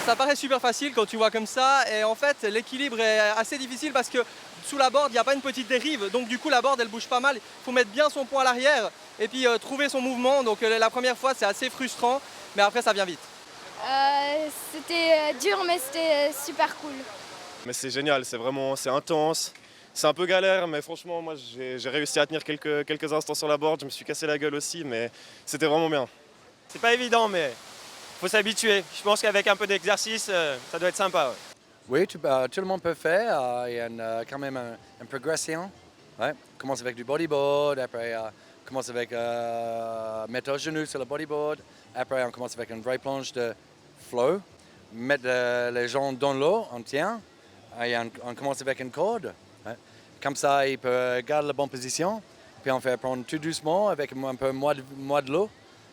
ça paraît super facile quand tu vois comme ça et en fait l'équilibre est assez difficile parce que sous la board il n'y a pas une petite dérive donc du coup la board elle bouge pas mal, il faut mettre bien son poids à l'arrière et puis trouver son mouvement donc la première fois c'est assez frustrant mais après ça vient vite. C'était dur mais c'était super cool. Mais c'est génial, c'est intense, c'est un peu galère mais franchement moi j'ai réussi à tenir quelques instants sur la board, je me suis cassé la gueule aussi mais c'était vraiment bien. C'est pas évident mais faut s'habituer. Je pense qu'avec un peu d'exercice, ça doit être sympa. Ouais. Oui, tout le monde peut faire. Il y a quand même une progression. Ouais. On commence avec du bodyboard, après on commence avec mettre au genou sur le bodyboard, après on commence avec une vraie planche de flow, mettre les jambes dans l'eau, on tient, et on commence avec une corde. Ouais. Comme ça, il peut garder la bonne position, puis on fait prendre tout doucement avec un peu moins de l'eau.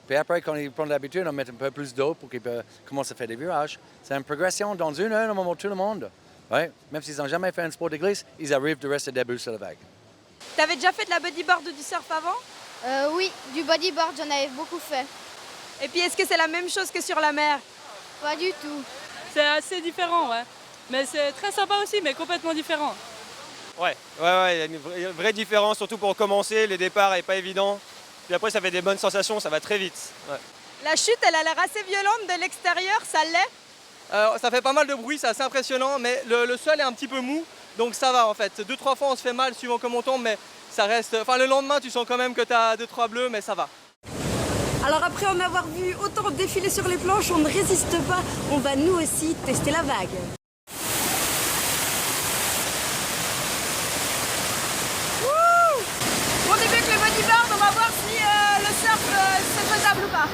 Puis après, quand il prend l'habitude, on met un peu plus d'eau pour qu'il peut commencer à faire des virages. C'est une progression dans une heure, normalement, tout le monde. Ouais. Même s'ils n'ont jamais fait un sport de glisse, ils arrivent de rester debout sur la vague. Tu avais déjà fait de la bodyboard ou du surf avant? Oui, du bodyboard, j'en avais beaucoup fait. Et puis, est-ce que c'est la même chose que sur la mer? Pas du tout. C'est assez différent, ouais. Mais c'est très sympa aussi, mais complètement différent. Ouais, il y a une vraie différence, surtout pour commencer. Les départs n'est pas évident. Puis après, ça fait des bonnes sensations, ça va très vite. Ouais. La chute, elle a l'air assez violente de l'extérieur, ça l'est? Ça fait pas mal de bruit, c'est assez impressionnant mais le sol est un petit peu mou donc ça va en fait. 2-3 fois on se fait mal suivant comment on tombe mais ça reste. Enfin le lendemain tu sens quand même que tu as 2-3 bleus mais ça va. Alors après en avoir vu autant défiler sur les planches, on ne résiste pas. On va nous aussi tester la vague. On débute avec le bodyboard, on va voir si le surf c'est faisable ou pas.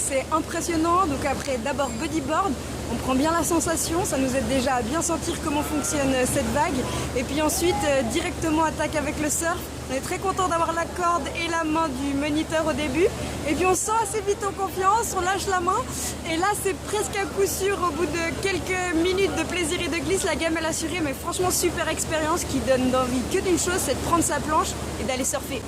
C'est impressionnant, donc après d'abord bodyboard, on prend bien la sensation, ça nous aide déjà à bien sentir comment fonctionne cette vague. Et puis ensuite, directement attaque avec le surf. On est très content d'avoir la corde et la main du moniteur au début. Et puis on se sent assez vite en confiance, on lâche la main. Et là, c'est presque à coup sûr, au bout de quelques minutes de plaisir et de glisse, la gamme est assurée. Mais franchement, super expérience qui donne envie que d'une chose, c'est de prendre sa planche et d'aller surfer.